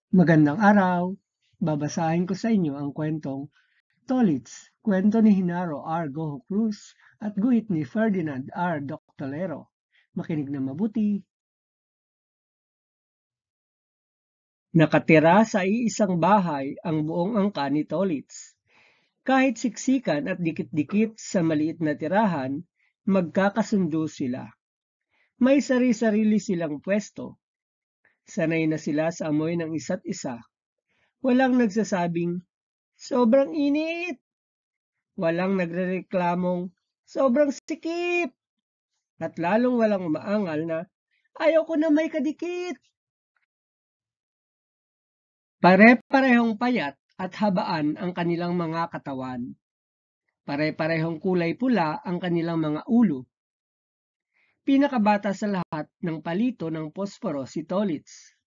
Magandang araw! Babasahin ko sa inyo ang kwentong Tolits, kwento ni Genaro R. Gojo Cruz at guhit ni Ferdinand R. Doctolero. Makinig na mabuti. Nakatira sa iisang bahay ang buong angka ni Tolits. Kahit siksikan at dikit-dikit sa maliit na tirahan, magkakasundo sila. May sari-sarili silang pwesto. Sanay na sila sa amoy ng isa't isa. Walang nagsasabing, "Sobrang init!" Walang nagrereklamong, "Sobrang sikip!" At lalong walang umaangal na, "Ayaw ko na may kadikit!" Pare-parehong payat at habaan ang kanilang mga katawan. Pare-parehong kulay pula ang kanilang mga ulo. Pinakabata sa lahat ng palito ng posporo si Tolits.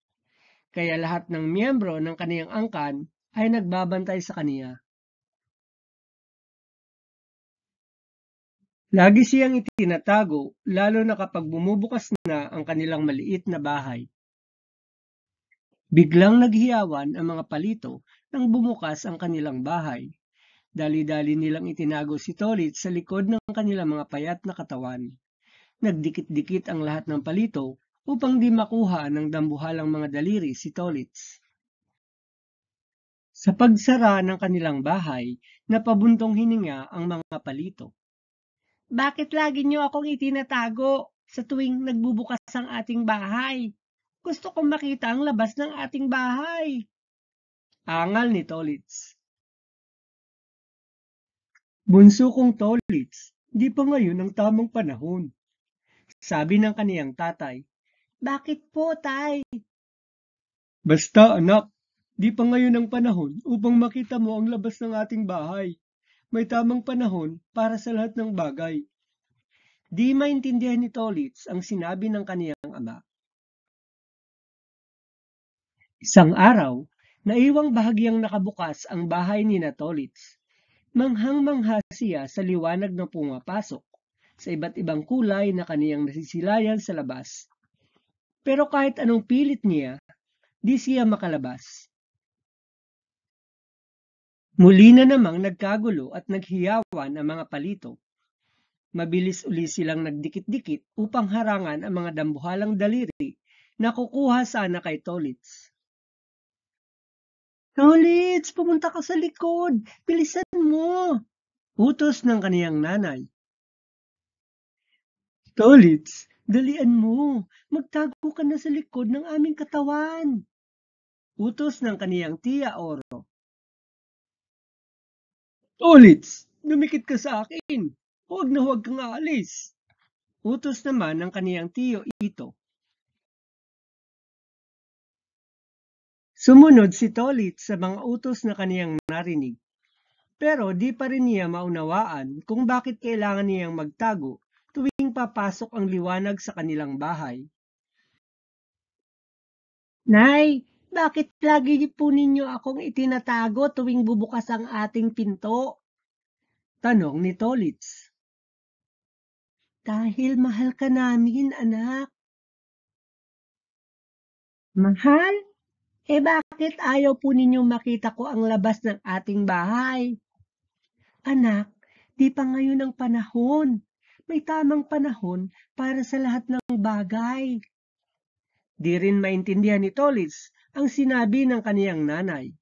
Kaya lahat ng miyembro ng kaniyang angkan ay nagbabantay sa kaniya. Lagi siyang itinatago, lalo na kapag bumubukas na ang kanilang maliit na bahay. Biglang naghiyawan ang mga palito nang bumukas ang kanilang bahay. Dali-dali nilang itinago si Tolits sa likod ng kanilang mga payat na katawan. Nagdikit-dikit ang lahat ng palito upang di makuha ng dambuhalang mga daliri si Tolits. Sa pagsara ng kanilang bahay, napabuntong hininga ang mga palito. "Bakit lagi niyo akong itinatago sa tuwing nagbubukas ang ating bahay? Gusto kong makita ang labas ng ating bahay." Angal ni Tolits. "Bunso kong Tolits, di pa ngayon ang tamang panahon," sabi ng kaniyang tatay. "Bakit po, tay?" "Basta anak, di pa ngayon ang panahon upang makita mo ang labas ng ating bahay. May tamang panahon para sa lahat ng bagay." Di maintindihan ni Tolits ang sinabi ng kaniyang ama. Isang araw, naiwang bahagyang nakabukas ang bahay ni Tolits. Manghang-mangha siya sa liwanag na pumapasok sa iba't ibang kulay na kaniyang nasisilayan sa labas. Pero kahit anong pilit niya, di siya makalabas. Muli na namang nagkagulo at naghiyawan ang mga palito. Mabilis uli silang nagdikit-dikit upang harangan ang mga dambuhalang daliri na kukuha sana kay Tolits. "Tolits, pumunta ka sa likod! Bilisan mo!" utos ng kaniyang nanay. "Tolits, dalian mo! Magtago ka na sa likod ng aming katawan!" utos ng kaniyang tiya Oro. "Tolits, dumikit ka sa akin! Huwag na huwag kang aalis!" utos naman ng kaniyang tiyo Ito. Sumunod si Tolits sa mga utos na kaniyang narinig. Pero di pa rin niya maunawaan kung bakit kailangan niyang magtago tuwing papasok ang liwanag sa kanilang bahay. "Nay, bakit lagi po ninyo akong itinatago tuwing bubukas ang ating pinto?" tanong ni Tolits. "Dahil mahal ka namin, anak." "Mahal? Bakit ayaw po ninyong makita ko ang labas ng ating bahay?" "Anak, di pa ngayon ang panahon. May tamang panahon para sa lahat ng bagay." Di rin maintindihan ni Tolits ang sinabi ng kaniyang nanay.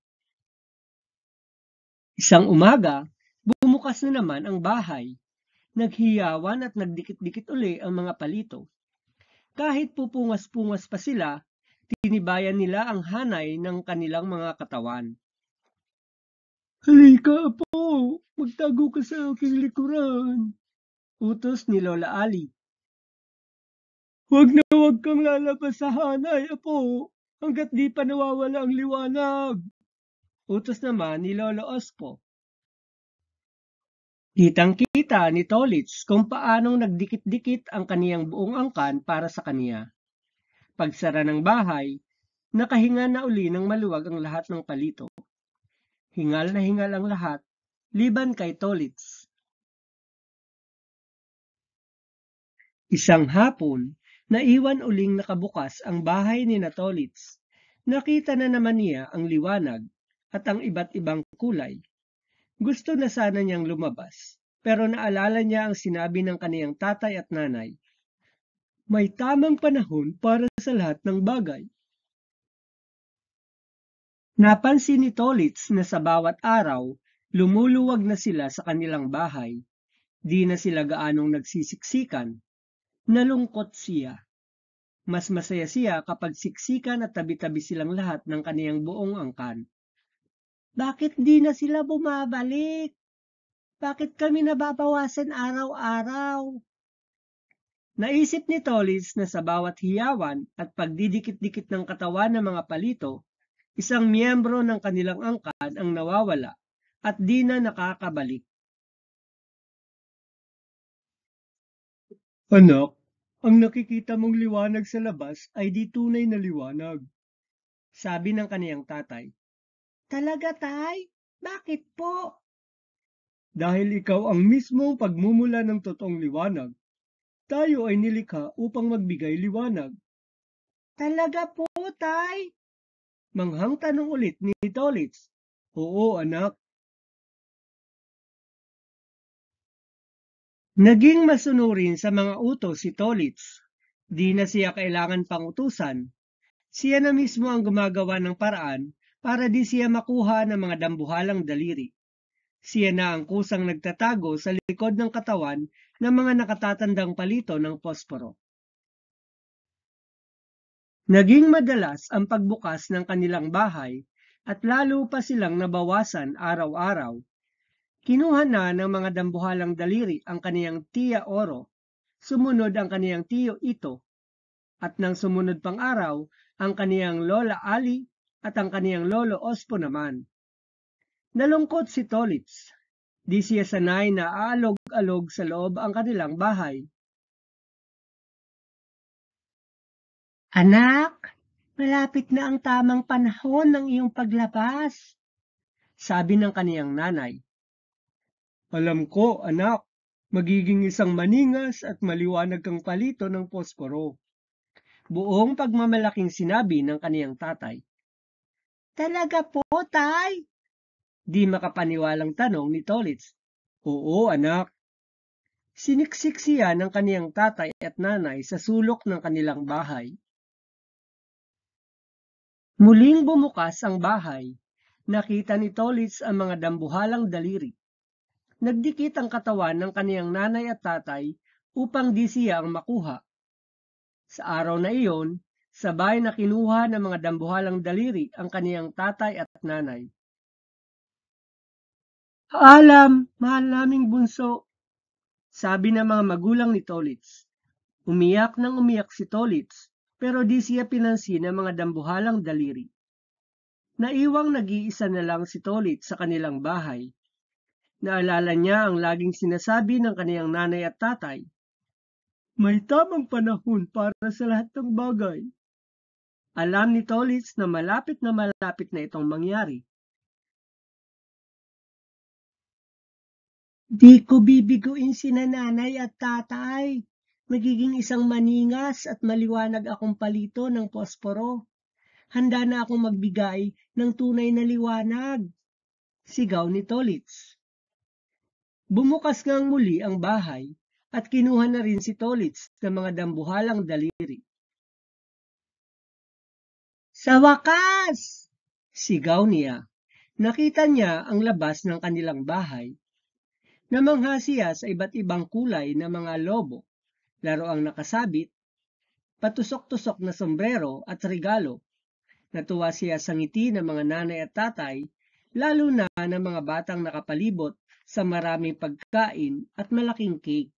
Isang umaga, bumukas na naman ang bahay. Naghiyawan at nagdikit-dikit uli ang mga palito. Kahit pupungas-pungas pa sila, tinibayan nila ang hanay ng kanilang mga katawan. "Halika, apo! Magtago ka sa aking likuran!" utos ni Lola Ali. "Huwag na huwag kang lalabas sa hanay, apo, hanggat di pa nawawala ang liwanag!" utos naman ni Lolo Ospo. Kitang-kita ni Tolits kung paanong nagdikit-dikit ang kaniyang buong angkan para sa kaniya. Pagsara ng bahay, nakahinga na uli ng maluwag ang lahat ng palito. Hingal na hingal ang lahat, liban kay Tolits. Isang hapon, naiwan uling nakabukas ang bahay ni Tolits. Nakita na naman niya ang liwanag at ang iba't ibang kulay. Gusto na sana niyang lumabas, pero naalala niya ang sinabi ng kaniyang tatay at nanay. May tamang panahon para sa lahat ng bagay. Napansin ni Tolitz na sa bawat araw, lumuluwag na sila sa kanilang bahay. Di na sila gaanong nagsisiksikan. Nalungkot siya. Mas masaya siya kapag siksikan at tabi-tabi silang lahat ng kaniyang buong angkan. Bakit di na sila bumabalik? Bakit kami nababawasan araw-araw? Naisip ni Tolitz na sa bawat hiyawan at pagdidikit-dikit ng katawan ng mga palito, isang miyembro ng kanilang angkan ang nawawala at di na nakakabalik. Anak, ang nakikita mong liwanag sa labas ay di tunay na liwanag, sabi ng kaniyang tatay. Talaga, tay? Bakit po? Dahil ikaw ang mismong pagmumula ng totoong liwanag. Tayo ay nilikha upang magbigay liwanag. Talaga po, tay? Manghang tanong ulit ni Tolitz. Oo, anak. Naging masunurin sa mga utos si Tolitz. Di na siya kailangan pang utusan. Siya na mismo ang gumagawa ng paraan para di siya makuha ng mga dambuhalang daliri. Siya na ang kusang nagtatago sa likod ng katawan ng mga nakatatandang palito ng posporo. Naging madalas ang pagbukas ng kanilang bahay at lalo pa silang nabawasan araw-araw. Kinuha na ng mga dambuhalang daliri ang kaniyang tiya Oro, sumunod ang kaniyang tiyo Ito, at nang sumunod pang araw, ang kaniyang lola Ali at ang kaniyang lolo Ospo naman. Nalungkot si Tolitz. Di siya sanay na aalog-alog sa loob ang kanilang bahay. Anak, malapit na ang tamang panahon ng iyong paglabas, sabi ng kaniyang nanay. Alam ko, anak, magiging isang maningas at maliwanag kang palito ng posporo. Buong pagmamalaking sinabi ng kaniyang tatay. Talaga po, tay? Di makapaniwalang tanong ni Tolitz. Oo, anak. Siniksik siya ng kaniyang tatay at nanay sa sulok ng kanilang bahay. Muling bumukas ang bahay. Nakita ni Tolitz ang mga dambuhalang daliri. Nagdikit ang katawan ng kaniyang nanay at tatay upang di siya ang makuha. Sa araw na iyon, sabay na kinuha ng mga dambuhalang daliri ang kaniyang tatay at nanay. Paalam, mahal naming bunso, sabi ng mga magulang ni Tolitz. Umiyak nang umiyak si Tolitz, pero di siya pinansin ng mga dambuhalang daliri. Naiwang nag-iisa na lang si Tolitz sa kanilang bahay. Naalala niya ang laging sinasabi ng kaniyang nanay at tatay. May tamang panahon para sa lahat ng bagay. Alam ni Tolitz na malapit na itong mangyari. Di ko bibiguin sina nanay at tatay. Magiging isang maningas at maliwanag akong palito ng posporo. Handa na akong magbigay ng tunay na liwanag. Sigaw ni Tolitz. Bumukas ngang muli ang bahay at kinuha na rin si Tolitz ng mga dambuhalang daliri. Sa wakas! Sigaw niya. Nakita niya ang labas ng kanilang bahay. Namangha siya sa iba't ibang kulay na mga lobo, laroang nakasabit, patusok-tusok na sombrero at regalo. Natuwa siya sa ngiti ng mga nanay at tatay, lalo na ng mga batang nakapalibot sa maraming pagkain at malaking cake.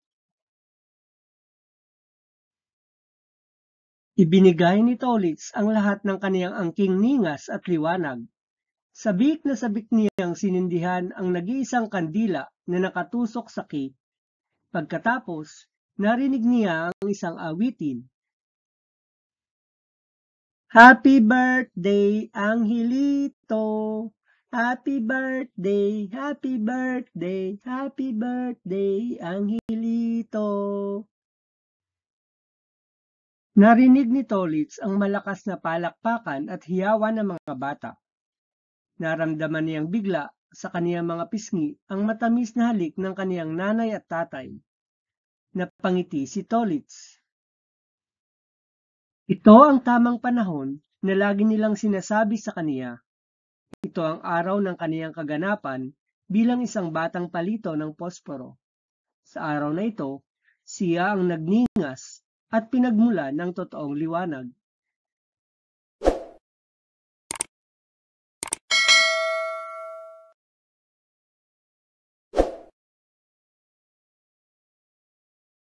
Ibinigay ni Tolitz ang lahat ng kaniyang angking ningas at liwanag. Sabik na sabik niyang sinindihan ang nag-iisang kandila na nakatusok sa cake. Pagkatapos, narinig niya ang isang awitin. Happy birthday, Angelito! Happy birthday, happy birthday, happy birthday, Angelito! Narinig ni Tolitz ang malakas na palakpakan at hiyawan ng mga bata. Naramdaman niyang bigla sa kaniyang mga pisngi ang matamis na halik ng kaniyang nanay at tatay. Napangiti si Tolitz. Ito ang tamang panahon na lagi nilang sinasabi sa kaniya. Ito ang araw ng kaniyang kaganapan bilang isang batang palito ng posporo. Sa araw na ito, siya ang nagningas at pinagmula ng totoong liwanag.